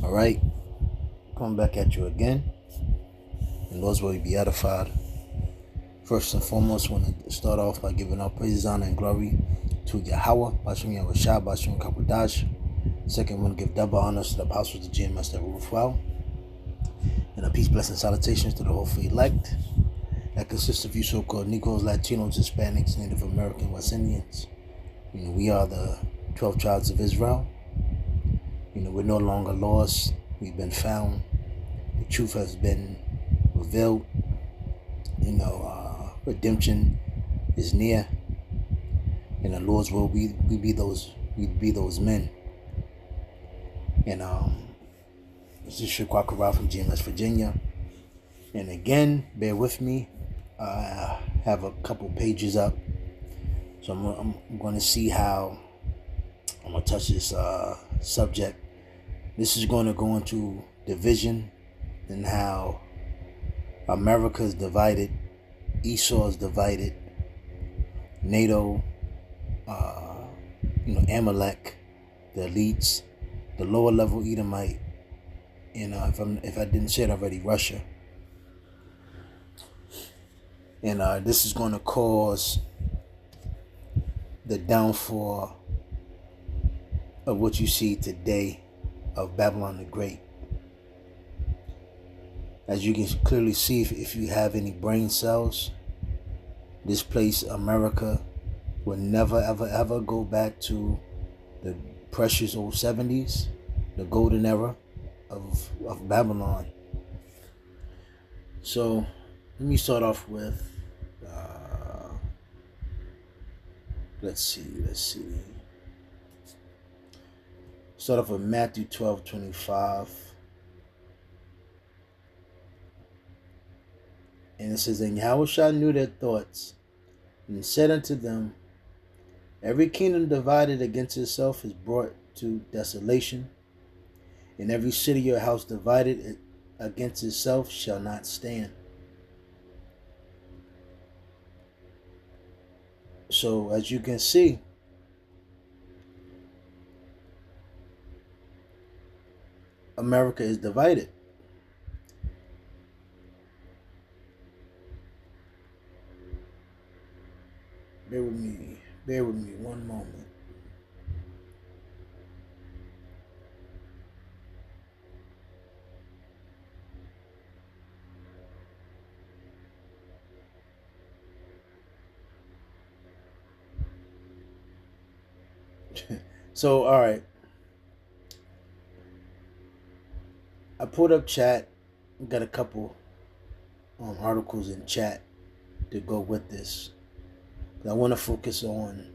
Alright, coming back at you again. And Lord's will be edified. First and foremost, I want to start off by giving our praises, honor, and glory to Yahweh, Bashim Yahushua, Bashim Kakwadash. Second, I want to give double honors to the apostles of GMS that were well. And a peace, blessing, salutations to the hopefully elect. That consists of you so-called Negroes, Latinos, Hispanics, Native American, West Indians. We are the 12 tribes of Israel. We're no longer lost. We've been found. The truth has been revealed. Redemption is near. In the Lord's will, we be those men. And this is Shakwakara from GMS, Virginia. And again, bear with me. I have a couple pages up. So I'm going to see how I'm going to touch this subject. This is going to go into division and how America is divided, Esau is divided, NATO, Amalek, the elites, the lower level Edomite, and if I didn't say it already, Russia. And this is going to cause the downfall of what you see today of Babylon the Great. As you can clearly see, if you have any brain cells, this place, America, will never, ever, ever go back to the precious old 70s, the golden era of Babylon. So, let me start off with, let's see. Start off with Matthew 12:25. And it says, And Yahushua knew their thoughts, and said unto them, Every kingdom divided against itself is brought to desolation, and every city or house divided against itself shall not stand. So, as you can see, America is divided. Bear with me one moment. So, all right. I pulled up chat. Got a couple articles in chat to go with this. I want to focus on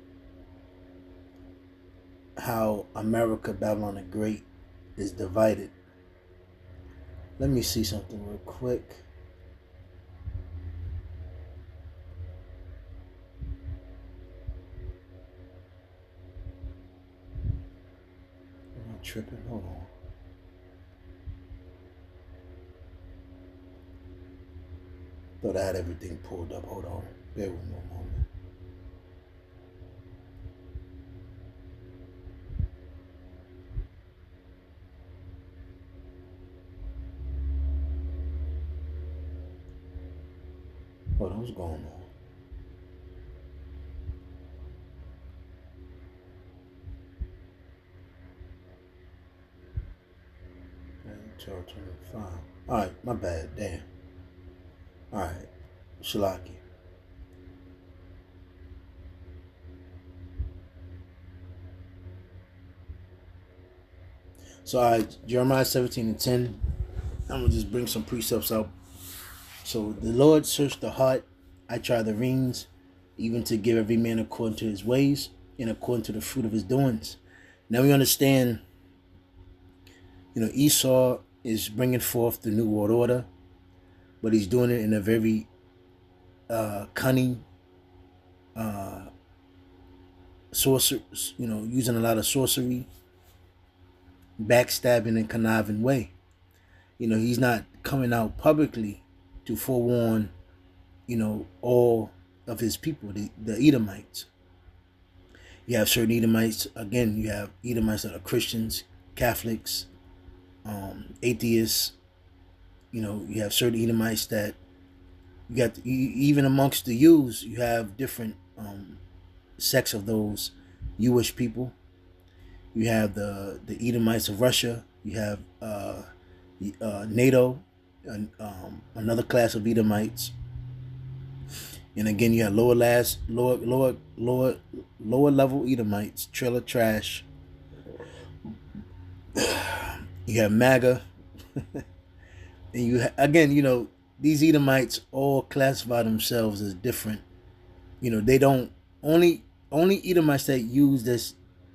how America, Babylon the Great, is divided. Let me see something real quick. Am I tripping? Hold on. Thought I had everything pulled up. Hold on. Bear with me a moment. Hold on, what's going on? Chapter 25. Alright, my bad, damn. Alright, Shalaki. So, alright, Jeremiah 17:10. I'm going to just bring some precepts out. So, the Lord searched the heart. I try the reins, even to give every man according to his ways and according to the fruit of his doings. Now we understand, Esau is bringing forth the New World Order, but he's doing it in a very cunning, using a lot of sorcery, backstabbing, and conniving way. He's not coming out publicly to forewarn, all of his people, the Edomites. You have certain Edomites, again, you have Edomites that are Christians, Catholics, atheists. You have certain Edomites that even amongst the Jews, you have different sects of those Jewish people. You have the Edomites of Russia. You have NATO, another class of Edomites. And again, you have lower level Edomites, trailer trash. You have MAGA, and again, these Edomites all classify themselves as different. They don't only Edomites that use this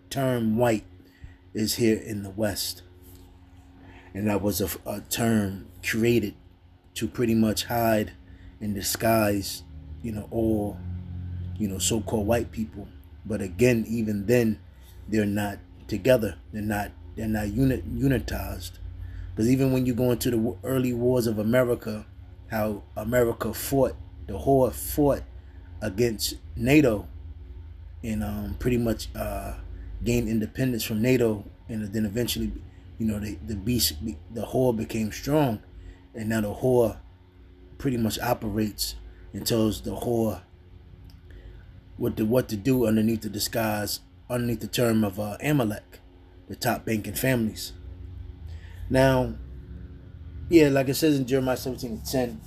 term white is here in the West, and that was a term created to pretty much hide and disguise, all so-called white people. But again, even then, they're not together. They're not unitized. Because even when you go into the early wars of America, how America fought, the whore fought against NATO, and pretty much gained independence from NATO, and then eventually, the whore became strong, and now the whore pretty much operates and tells the whore what to do underneath the disguise, underneath the term of Amalek, the top banking families. Now, yeah, like it says in Jeremiah 17:10,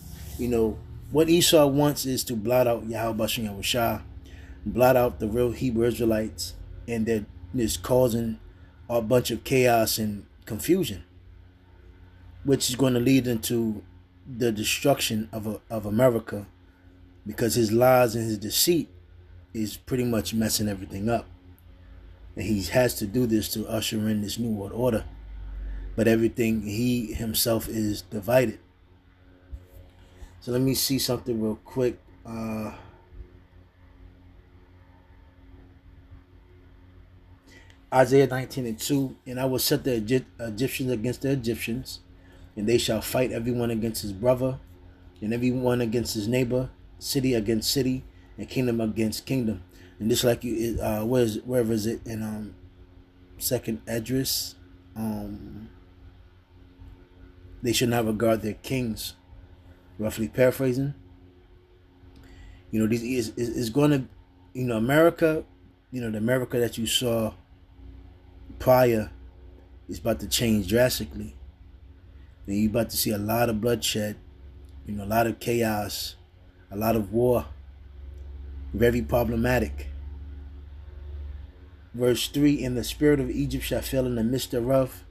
what Esau wants is to blot out Yahweh Bashem Yahushua, blot out the real Hebrew Israelites, and they're just causing a bunch of chaos and confusion, which is going to lead into the destruction of America, because his lies and his deceit is pretty much messing everything up. And he has to do this to usher in this new world order. But everything, he himself is divided. So let me see something real quick. Isaiah 19:2, and I will set the Egyptians against the Egyptians, and they shall fight everyone against his brother, and everyone against his neighbor, city against city, and kingdom against kingdom. And just like wherever is it in second Esdras, they should not regard their kings. Roughly paraphrasing. These is going to, America, the America that you saw prior is about to change drastically. And you're about to see a lot of bloodshed, a lot of chaos, a lot of war. Very problematic. Verse 3, and the spirit of Egypt shall fail in the midst thereof,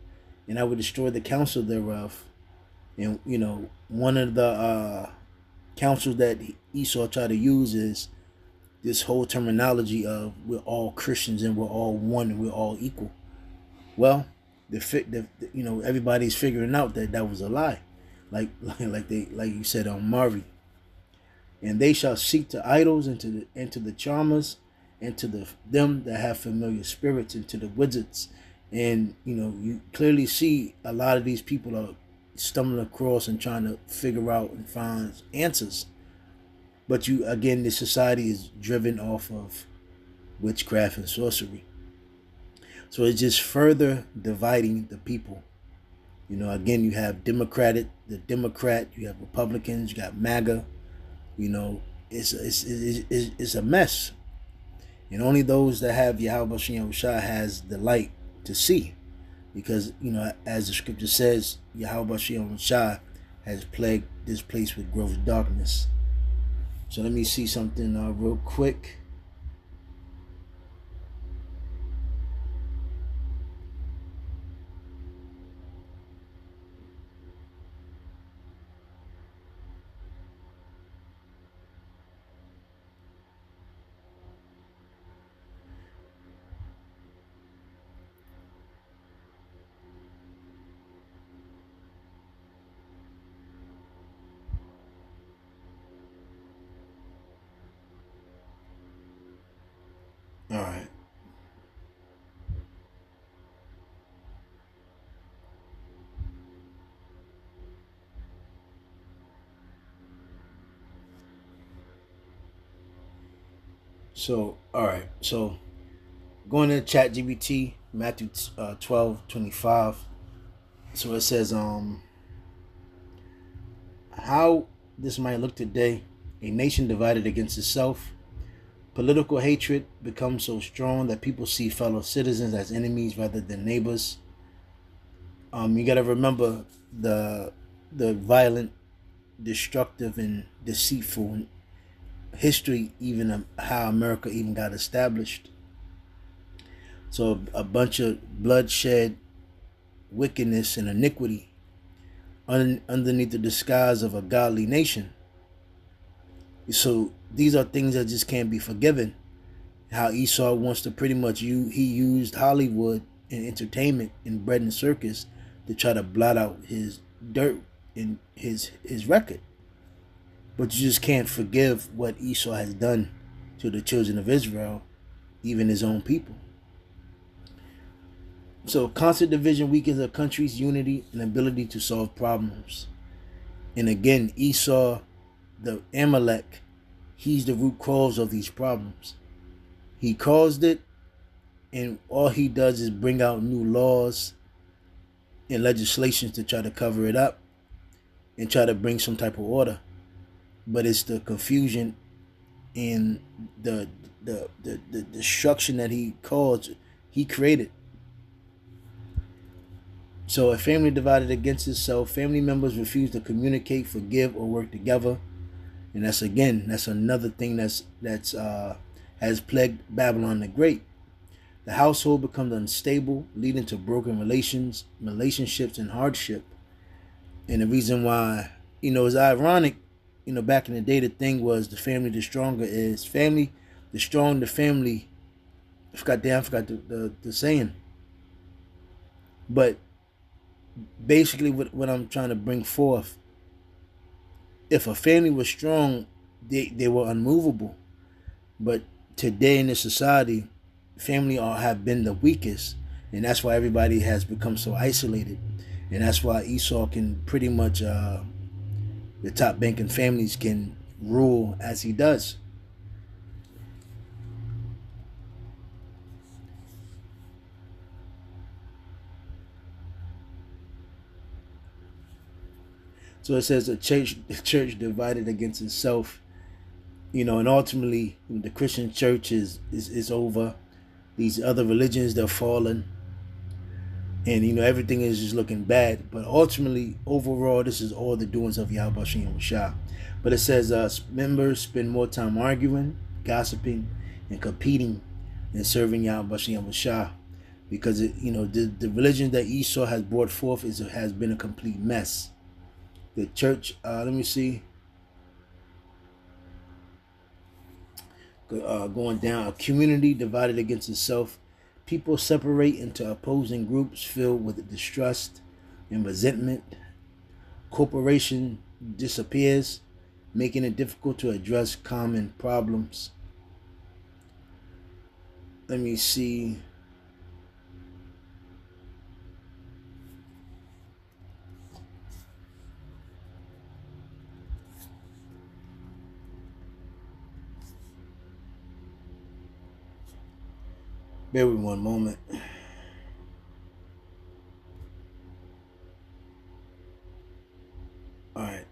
and I will destroy the counsel thereof. And, one of the counsels that Esau tried to use is this whole terminology of we're all Christians and we're all one and we're all equal. Well, everybody's figuring out that was a lie, like you said on Mari. And they shall seek to idols and to the charmers and to them that have familiar spirits and to the wizards. And you clearly see a lot of these people are stumbling across and trying to figure out and find answers. But the society is driven off of witchcraft and sorcery. So it's just further dividing the people. Again, you have the Democrat, you have Republicans, you got MAGA. It's a mess. And only those that have Yahweh Bashem Yahushua has the light to see. Because, as the scripture says, Yahweh Bashem Yahushua has plagued this place with gross darkness. So let me see something real quick. All right. So, all right. So, going to ChatGPT, Matthew 12:25. So it says, how this might look today: a nation divided against itself. Political hatred becomes so strong that people see fellow citizens as enemies rather than neighbors. You got to remember the violent, destructive, and deceitful history, even of how America even got established. So a bunch of bloodshed, wickedness, and iniquity underneath the disguise of a godly nation. So these are things that just can't be forgiven. How Esau wants to pretty much he used Hollywood and entertainment and bread and circus to try to blot out his dirt in his record. But you just can't forgive what Esau has done to the children of Israel, even his own people. So constant division weakens a country's unity and ability to solve problems. And again, Esau, the Amalek, he's the root cause of these problems. He caused it, and all he does is bring out new laws and legislations to try to cover it up and try to bring some type of order. But it's the confusion and the destruction that he caused, he created. So a family divided against itself, family members refuse to communicate, forgive, or work together. And that's another thing that's has plagued Babylon the Great. The household becomes unstable, leading to broken relationships, and hardship. And the reason why, it's ironic, back in the day, the thing was the family the stronger is. Family, the strong, the family. I forgot the saying. But basically, what I'm trying to bring forth, if a family was strong, they were unmovable. But today in this society, family have been the weakest, and that's why everybody has become so isolated, and that's why Esau can pretty much the top banking families can rule as he does. So it says the church divided against itself, and ultimately the Christian church is over. These other religions, they're fallen, and everything is just looking bad. But ultimately, overall, this is all the doings of Yahweh Shem Shah. But it says members spend more time arguing, gossiping, and competing than serving Yahweh Shem Shah, because the religion that Esau has brought forth has been a complete mess. The church, let me see, going down. A community divided against itself. People separate into opposing groups filled with distrust and resentment. Cooperation disappears, making it difficult to address common problems. Let me see. Bear with me one moment. All right.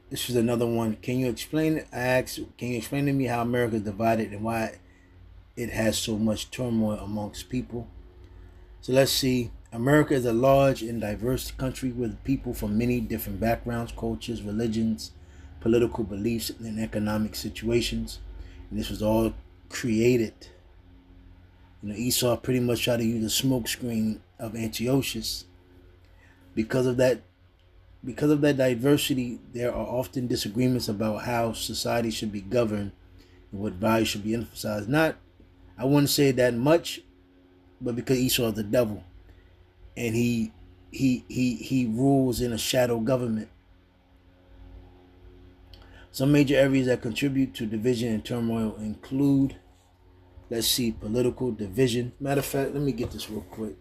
This is another one. Can you explain? I asked, can you explain to me how America is divided and why it has so much turmoil amongst people? So let's see. America is a large and diverse country with people from many different backgrounds, cultures, religions, political beliefs, and economic situations. And this was all created. Esau pretty much tried to use a smokescreen of Antiochus. Because of that diversity, there are often disagreements about how society should be governed and what values should be emphasized. Not, I wouldn't say that much, but because Esau is the devil, and he rules in a shadow government. Some major areas that contribute to division and turmoil include, let's see, political division. Matter of fact, let me get this real quick.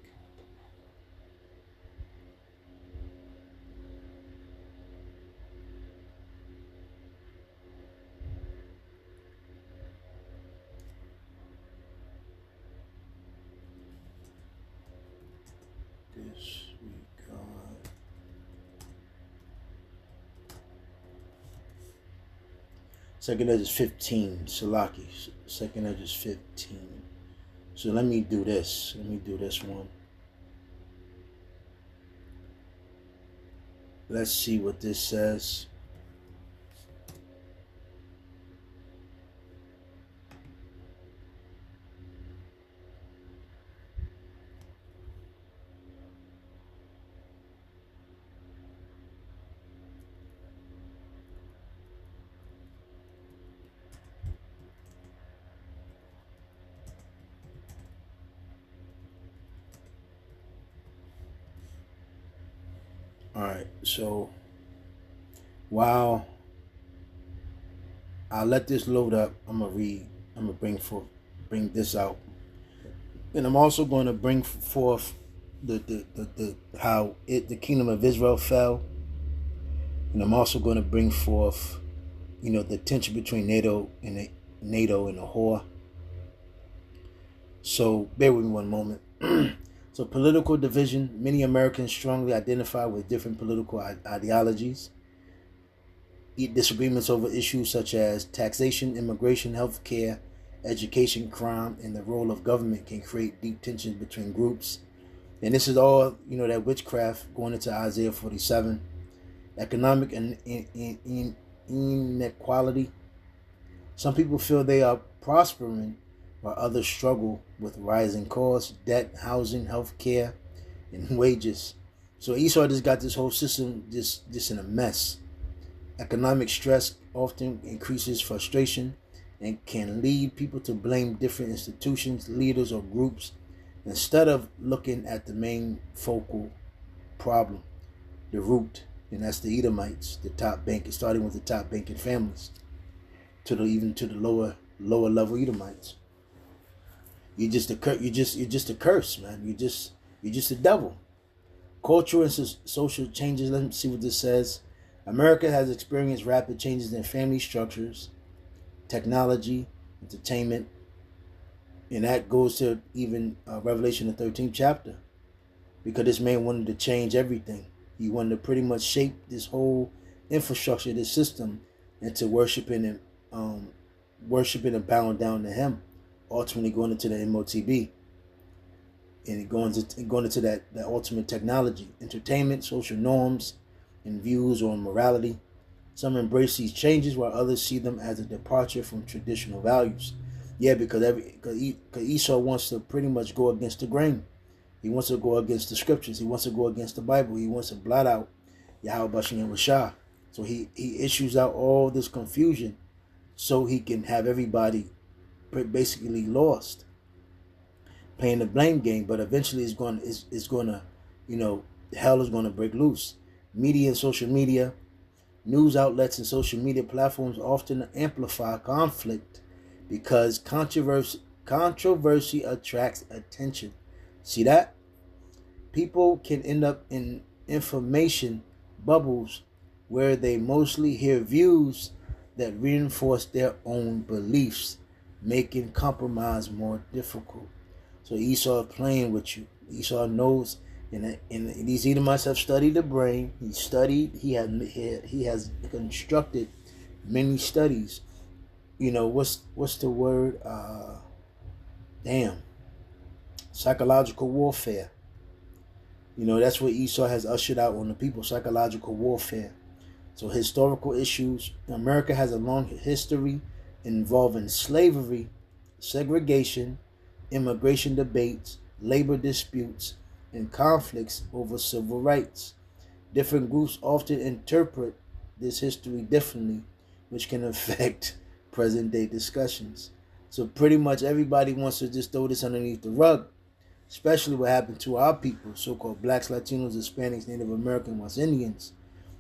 Disregard. Second Ezra 15. Salaki. Second Ezra 15. So let me do this. Let me do this one. Let's see what this says. All right. So while I'll let this load up, I'm gonna read. I'm gonna bring this out, and I'm also going to bring forth the how the kingdom of Israel fell, and I'm also going to bring forth, the tension between NATO and the whore. So bear with me one moment. So political division. Many Americans strongly identify with different political ideologies. Disagreements over issues such as taxation, immigration, healthcare, education, crime, and the role of government can create deep tensions between groups. And this is all, that witchcraft going into Isaiah 47. Economic and inequality. Some people feel they are prospering while others struggle with rising costs, debt, housing, healthcare, and wages. So Esau just got this whole system just in a mess. Economic stress often increases frustration and can lead people to blame different institutions, leaders, or groups instead of looking at the main focal problem, the root, and that's the Edomites, the top bank, starting with the top banking families, even to the lower level Edomites. You're just a curse, man. You're just a devil. Cultural and social changes. Let me see what this says. America has experienced rapid changes in family structures, technology, entertainment, and that goes to even Revelation, the 13th chapter, because this man wanted to change everything. He wanted to pretty much shape this whole infrastructure, this system, into worshiping and bowing down to him, ultimately going into the MOTB, and going into that ultimate technology, entertainment, social norms, and views on morality. Some embrace these changes while others see them as a departure from traditional values. Yeah, because Esau wants to pretty much go against the grain. He wants to go against the scriptures. He wants to go against the Bible. He wants to blot out Yahweh and Rashah. So he issues out all this confusion so he can have everybody basically lost, playing the blame game. But eventually it's going to hell is going to break loose. Media and social media, news outlets and social media platforms often amplify conflict because controversy attracts attention. See that? People can end up in information bubbles where they mostly hear views that reinforce their own beliefs, making compromise more difficult. So Esau is playing with you. Esau knows, and these Edomites have studied the brain. He has constructed many studies. What's the word? Psychological warfare. That's what Esau has ushered out on the people, psychological warfare. So historical issues. America has a long history involving slavery, segregation, immigration debates, labor disputes, and conflicts over civil rights. Different groups often interpret this history differently, which can affect present-day discussions. So pretty much everybody wants to just throw this underneath the rug, especially what happened to our people, so-called blacks, Latinos, Hispanics, Native American, West Indians.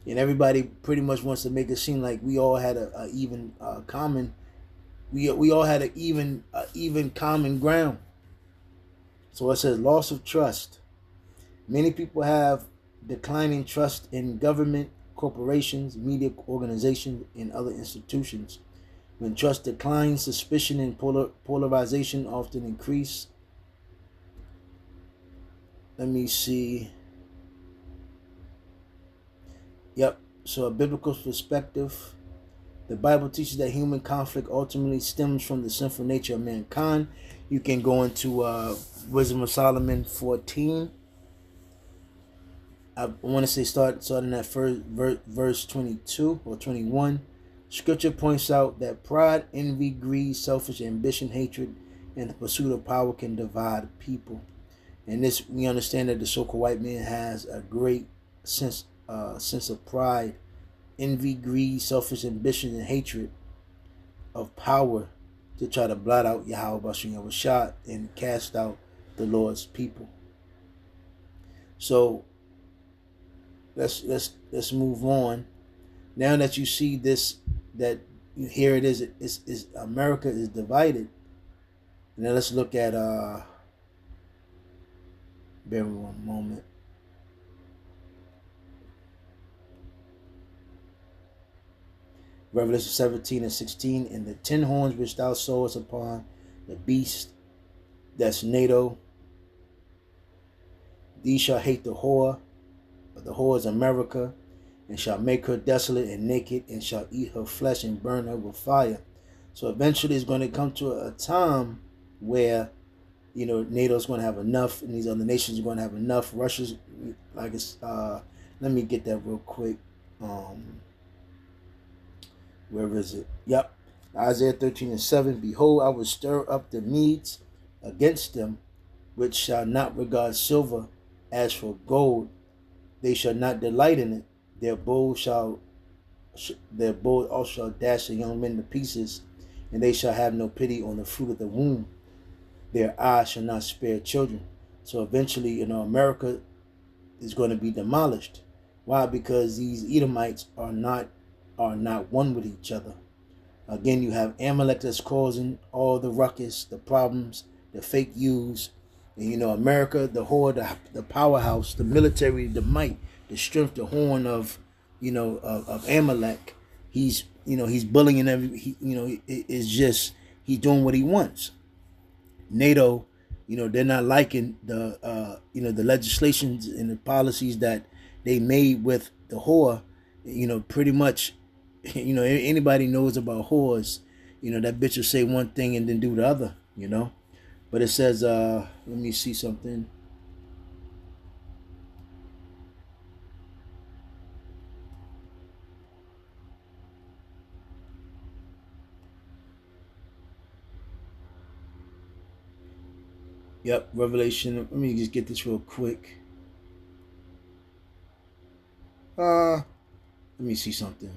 And everybody pretty much wants to make it seem like we all had we all had an even common ground. So it says loss of trust. Many people have declining trust in government, corporations, media organizations, and other institutions. When trust declines, suspicion and polarization often increase. Let me see. Yep. So a biblical perspective. The Bible teaches that human conflict ultimately stems from the sinful nature of mankind. You can go into Wisdom of Solomon 14. I want to say starting at first verse 22 or 21. Scripture points out that pride, envy, greed, selfish ambition, hatred, and the pursuit of power can divide people. And this, we understand that the so-called white man has a great sense of pride, envy, greed, selfish ambition, and hatred of power to try to blot out Yahweh Bashim Yahushua and cast out the Lord's people. So let's move on. Now that you see this, that here it is America is divided. Now let's look at bear with me one moment. Revelation 17 and 16, and the 10 horns which thou sawest upon the beast, that's NATO, these shall hate the whore, but the whore is America, and shall make her desolate and naked, and shall eat her flesh and burn her with fire. So eventually it's going to come to a time where, you know, NATO's going to have enough, and these other nations are going to have enough. Russia's, like it's, let me get that real quick. Where is it? Yep. Isaiah 13 and 7. Behold, I will stir up the Medes against them, which shall not regard silver as for gold. They shall not delight in it. Their bow also shall dash the young men to pieces, and they shall have no pity on the fruit of the womb. Their eyes shall not spare children. So eventually, you know, America is going to be demolished. Why? Because these Edomites are not one with each other. Again, you have Amalek that's causing all the ruckus, the problems, the fake news. And, you know, America, the whore, the powerhouse, the military, the might, the strength, the horn of, you know, of Amalek. He's, you know, he's bullying it's just, he's doing what he wants. NATO, you know, they're not liking the, the legislations and the policies that they made with the whore. You know, pretty much, you know, anybody knows about whores, you know, that bitch will say one thing and then do the other, you know. But it says, let me see something. Yep, Revelation. Let me just get this real quick. Let me see something.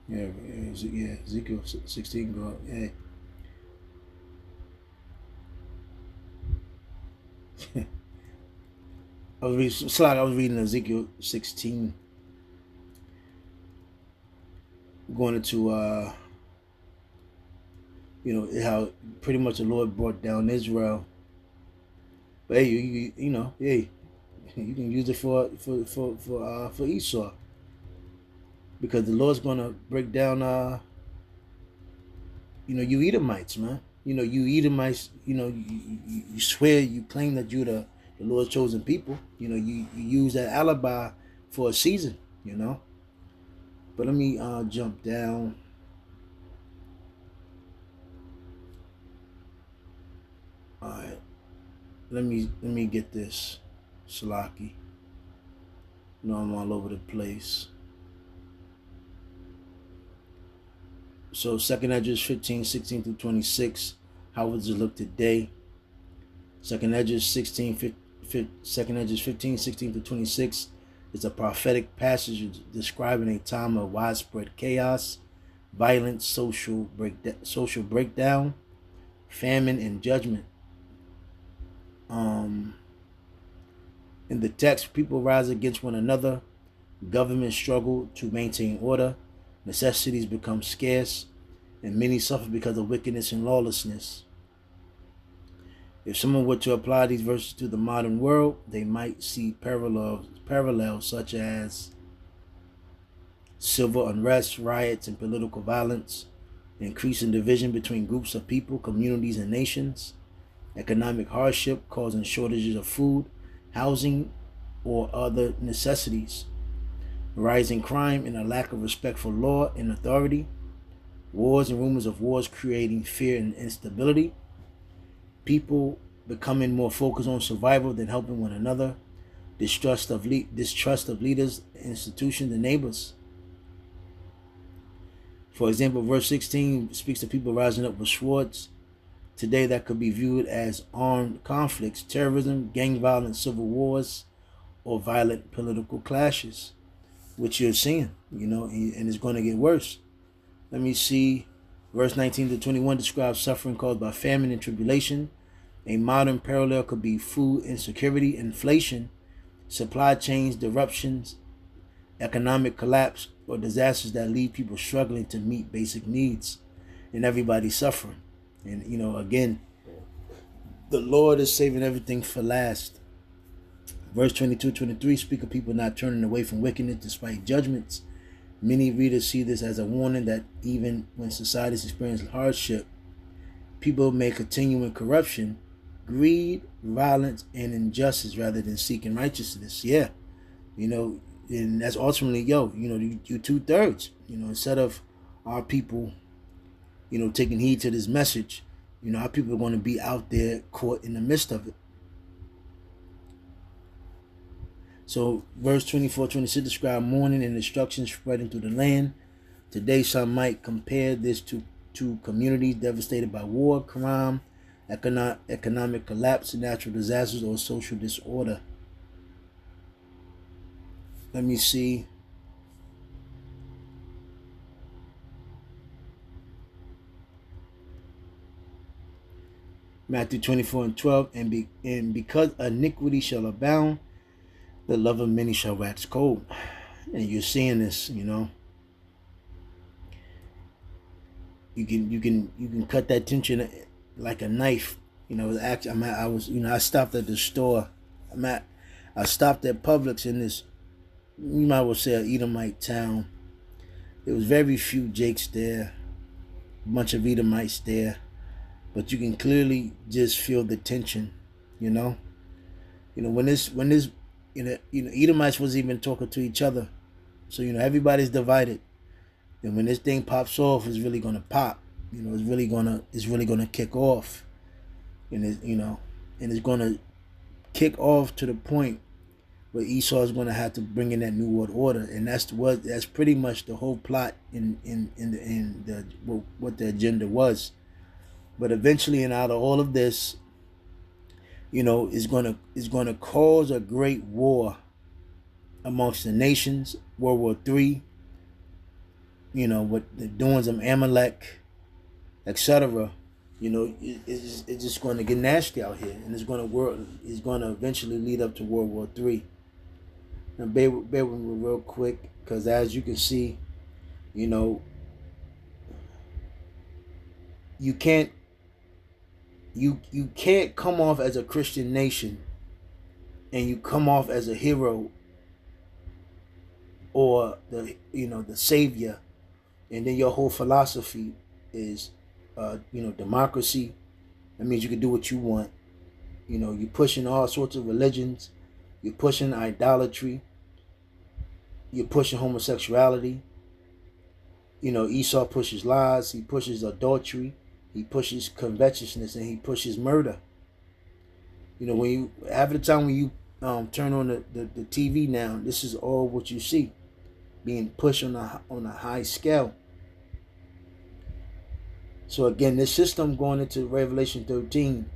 Yeah, Ezekiel 16 go up. Yeah. I was reading Ezekiel 16, going into how pretty much the Lord brought down Israel. But hey, you know, hey, you can use it for Esau, because the Lord's gonna break down you Edomites, man. You know, you Edomites, you know, you swear, you claim that you're the Lord's chosen people. You know, you use that alibi for a season, you know. But let me jump down. All right. Let me get this. Salaki. You know, I'm all over the place. So 2nd Edges 15:16 through 26. How does it look today? 2nd Edges 2nd Edges 15:16 through 26 is a prophetic passage describing a time of widespread chaos, violence, social breakdown, famine, and judgment. In the text, people rise against one another, governments struggle to maintain order, necessities become scarce, and many suffer because of wickedness and lawlessness. If someone were to apply these verses to the modern world, they might see parallels such as civil unrest, riots, and political violence, increasing division between groups of people, communities, and nations, economic hardship causing shortages of food, housing, or other necessities, rising crime and a lack of respect for law and authority, wars and rumors of wars creating fear and instability, people becoming more focused on survival than helping one another, distrust of leaders, institutions, and neighbors. For example, verse 16 speaks of people rising up with swords. Today, that could be viewed as armed conflicts, terrorism, gang violence, civil wars, or violent political clashes, which you're seeing, and it's going to get worse. Let me see. Verse 19 to 21 describes suffering caused by famine and tribulation. A modern parallel could be food insecurity, inflation, supply chains disruptions, economic collapse, or disasters that leave people struggling to meet basic needs, and everybody suffering. And again, the Lord is saving everything for last. Verse 22-23 speak of people not turning away from wickedness despite judgments. Many readers see this as a warning that even when societies experience hardship, people may continue in corruption, greed, violence, and injustice rather than seeking righteousness. Yeah, and that's ultimately, you 2/3. Instead of our people, taking heed to this message, our people are going to be out there caught in the midst of it. So verse 24-26 describe mourning and destruction spreading through the land. Today, some might compare this to communities devastated by war, crime, economic collapse, natural disasters, or social disorder. Let me see. Matthew 24:12, and because iniquity shall abound, the love of many shall wax cold. And you're seeing this, You can cut that tension like a knife. I stopped at the store. I stopped at Publix in this, you might well say, an Edomite town. There was very few Jakes there, a bunch of Edomites there, but you can clearly just feel the tension. When Edomites wasn't even talking to each other, so everybody's divided. And when this thing pops off, it's really gonna pop. It's really gonna kick off, and it's gonna kick off to the point where Esau is gonna have to bring in that new world order, and that's pretty much the whole plot in what the agenda was. But eventually, and out of all of this, is gonna cause a great war amongst the nations, World War III. With the doings of Amalek, etc. It's just going to get nasty out here, and it's going to eventually lead up to World War III. Now, bear with me real quick, because as you can see, you can't come off as a Christian nation and you come off as a hero or the savior, and then your whole philosophy is democracy. That means you can do what you want. You're pushing all sorts of religions, you're pushing idolatry, you're pushing homosexuality. Esau pushes lies, he pushes adultery, he pushes covetousness, and he pushes murder. When you half the time when you turn on the TV now, this is all what you see being pushed on a high scale. So again, this system going into Revelation 13,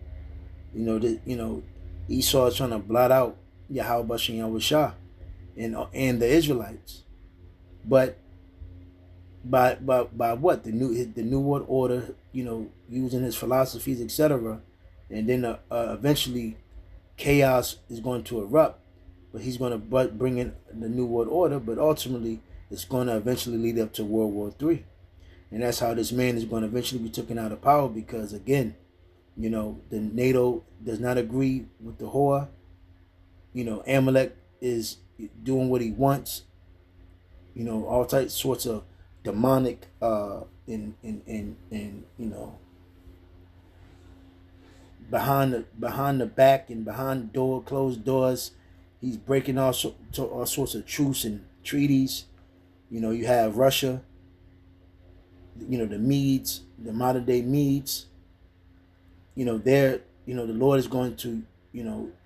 Esau is trying to blot out Yahweh Bashem Yahushua and the Israelites, but by what the new world order, using his philosophies, etc., and then eventually chaos is going to erupt, but he's going to bring in the new world order, but ultimately it's going to eventually lead up to World War III. And that's how this man is going to eventually be taken out of power, because again, the NATO does not agree with the Hoa. Amalek is doing what he wants. All types sorts of demonic in behind the back and behind closed doors. He's breaking all sorts of truce and treaties. You have Russia, the Medes, the modern day Medes. The Lord is going to,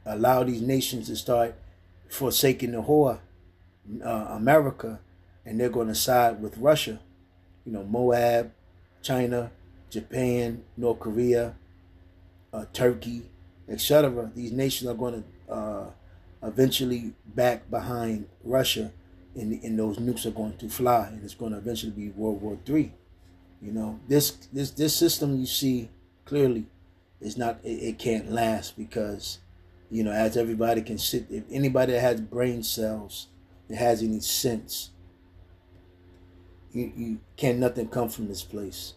allow these nations to start forsaking the Hoa, America, and they're going to side with Russia. Moab, China, Japan, North Korea, Turkey, etc. These nations are going to eventually back behind Russia, and those nukes are going to fly, and it's going to eventually be World War III. This system you see clearly is not. It can't last, because as everybody can sit, if anybody that has brain cells that has any sense, you can't nothing come from this place.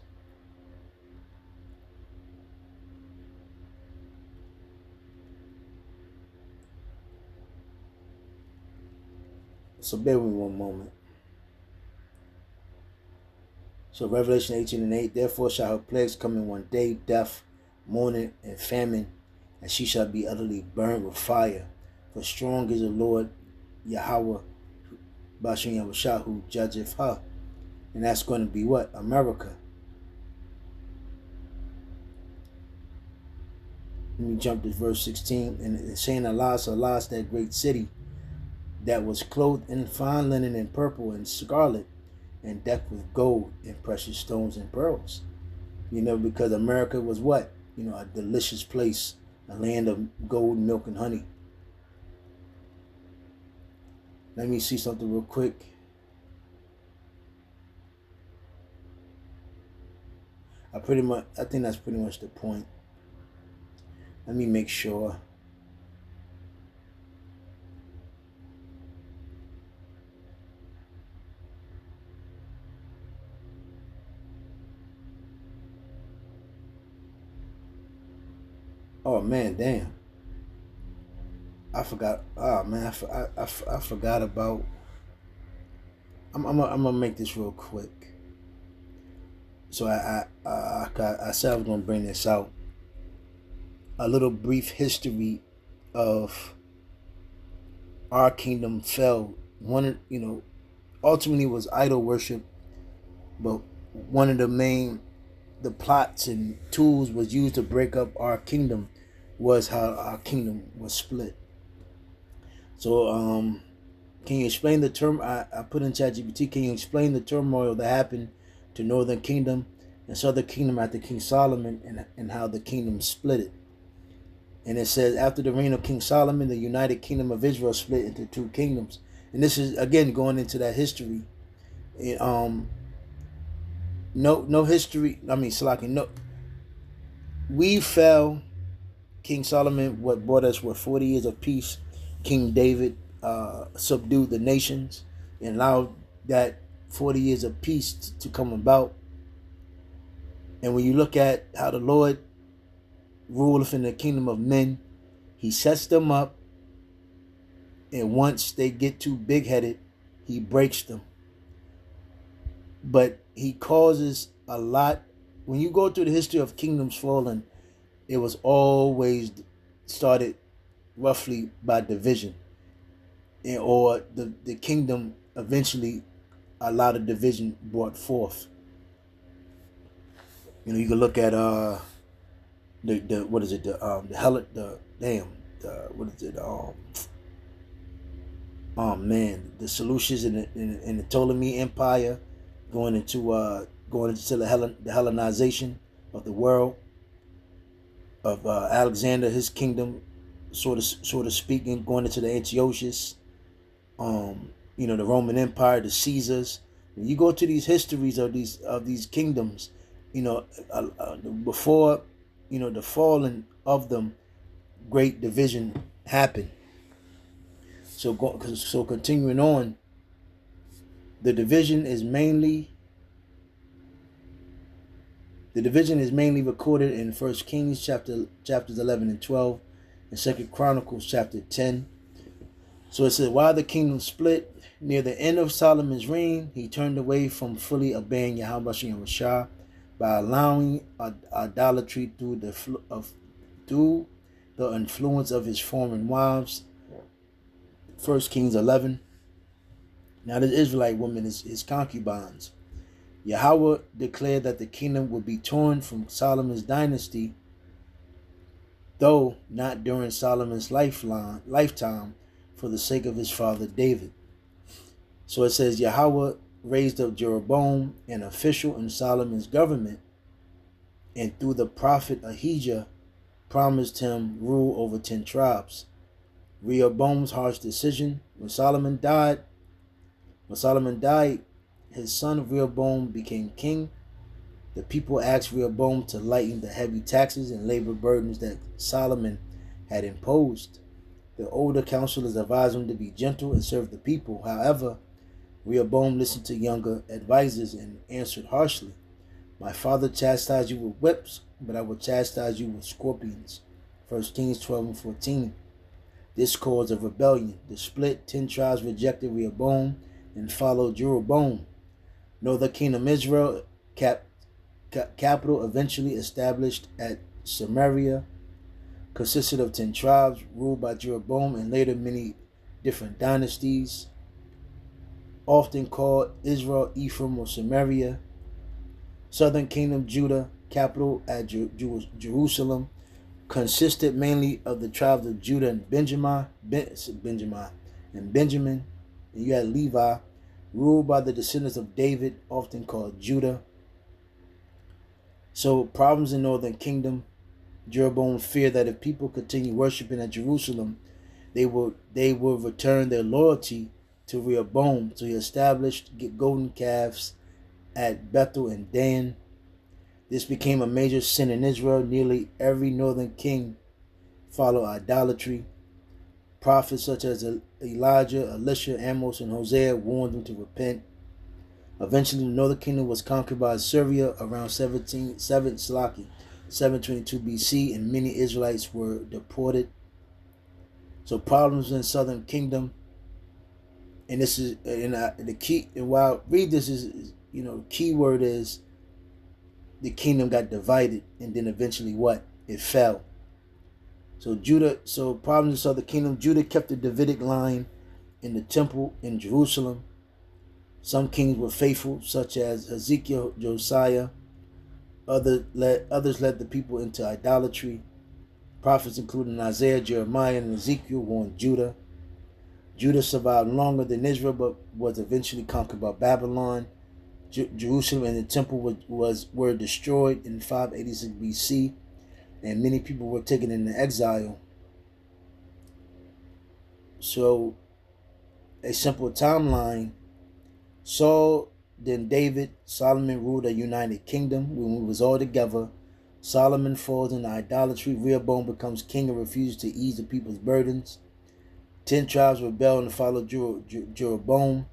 So bear with me one moment. So Revelation 18:8, therefore shall her plagues come in one day, death, mourning, and famine, and she shall be utterly burned with fire. For strong is the Lord Yahweh Bashem Yahushua, who judgeth her. And that's going to be what? America. Let me jump to verse 16. And it's saying, alas, alas, that great city that was clothed in fine linen and purple and scarlet, and decked with gold and precious stones and pearls. Because America was what? A delicious place, a land of gold, milk, and honey. Let me see something real quick. I think that's pretty much the point. Let me make sure. Oh man, damn! I forgot. Oh man, I forgot about. I'm gonna make this real quick. So I said I was gonna bring this out. A little brief history of our kingdom fell. Ultimately was idol worship, but one of the plots and tools was used to break up our kingdom was how our kingdom was split. So can you explain the term? I put in ChatGPT. Can you explain the turmoil that happened to Northern Kingdom and Southern Kingdom after King Solomon, and how the kingdom split it? And it says, after the reign of King Solomon, the United Kingdom of Israel split into two kingdoms. And this is again going into that history. No history. I mean, Salaki. No, we fell. King Solomon, what brought us 40 years of peace. King David subdued the nations and allowed that 40 years of peace to come about. And when you look at how the Lord ruleth in the kingdom of men, he sets them up, and once they get too big-headed, he breaks them. But he causes a lot. When you go through the history of kingdoms falling, it was always started roughly by division, or the kingdom eventually a lot of division brought forth. You can look at the what is it, the the Seleucids in the Ptolemy Empire, going into going into the Hellenization of the world, of Alexander, his kingdom, sort of speaking, going into the Antiochus, the Roman Empire, the Caesars. When you go to these histories of these kingdoms, before the falling of them, great division happened. So continuing on, the division is mainly recorded in 1 Kings chapters 11 and 12, and 2 Chronicles chapter 10. So it says, while the kingdom split near the end of Solomon's reign, he turned away from fully obeying Yahweh Shah by allowing idolatry through the influence of his foreign wives. 1 Kings 11. Now the Israelite woman is his concubines. Yahweh declared that the kingdom would be torn from Solomon's dynasty, though not during Solomon's lifetime, for the sake of his father David. So it says Yahweh raised up Jeroboam, an official in Solomon's government, and through the prophet Ahijah promised him rule over 10 tribes. Rehoboam's harsh decision. When Solomon died, his son Rehoboam became king. The people asked Rehoboam to lighten the heavy taxes and labor burdens that Solomon had imposed. The older counselors advised him to be gentle and serve the people. However, Rehoboam listened to younger advisors and answered harshly, "My father chastised you with whips, but I will chastise you with scorpions." 1 Kings 12 and 14. This caused a rebellion. The split, 10 tribes rejected Rehoboam and followed Jeroboam. Northern Kingdom Israel, capital eventually established at Samaria, consisted of 10 tribes ruled by Jeroboam and later many different dynasties, often called Israel, Ephraim, or Samaria. Southern Kingdom Judah, capital at Jerusalem, consisted mainly of the tribes of Judah and Benjamin. And you had Levi, ruled by the descendants of David, often called Judah. So problems in Northern Kingdom. Jeroboam feared that if people continue worshiping at Jerusalem, they will return their loyalty to Rehoboam. So he established golden calves at Bethel and Dan. This became a major sin in Israel. Nearly every northern king followed idolatry. Prophets such as Elijah, Elisha, Amos, and Hosea warned them to repent. Eventually, the northern kingdom was conquered by Assyria around 722 BC, and many Israelites were deported. So problems in southern kingdom, and this is the key. And while I read this, is the key word is the kingdom got divided, and then eventually what? It fell. So problems in southern kingdom. Judah kept the Davidic line in the temple in Jerusalem. Some kings were faithful, such as Hezekiah, Josiah. Others led the people into idolatry. Prophets including Isaiah, Jeremiah, and Ezekiel warned Judah. Judah survived longer than Israel, but was eventually conquered by Babylon. Jerusalem and the temple were destroyed in 586 BC, and many people were taken into exile. So, a simple timeline: Saul, then David, Solomon ruled a united kingdom. When we was all together, Solomon falls into idolatry. Rehoboam becomes king and refuses to ease the people's burdens. 10 tribes rebelled and followed Jeroboam.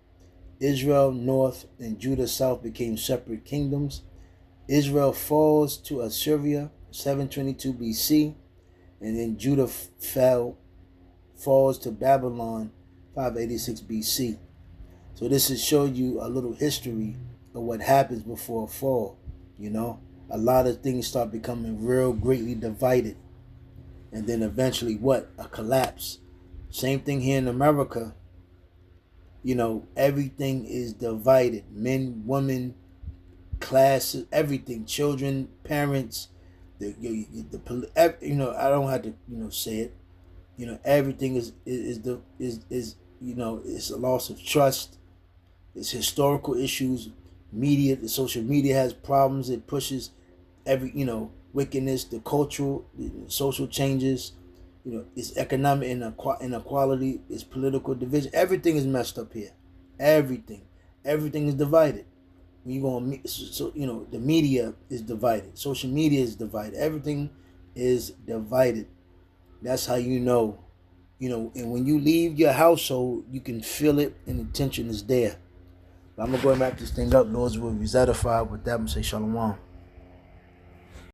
Israel North and Judah South became separate kingdoms. Israel falls to Assyria, 722 BC, and then Judah falls to Babylon, 586 BC. So this is showing you a little history of what happens before a fall. A lot of things start becoming real greatly divided. And then eventually what? A collapse. Same thing here in America. Everything is divided. Men, women, classes, everything. Children, parents, I don't have to, say it. Everything is it's a loss of trust. It's historical issues. Media, the social media has problems. It pushes every, wickedness, the cultural, the social changes. It's economic inequality, it's political division. Everything is messed up here. Everything is divided. When you go on, the media is divided. Social media is divided. Everything is divided. That's how you know. And when you leave your household, you can feel it, and the tension is there. But I'm gonna go and wrap this thing up. Lord's will be satisfied with that. I'm gonna say shalom.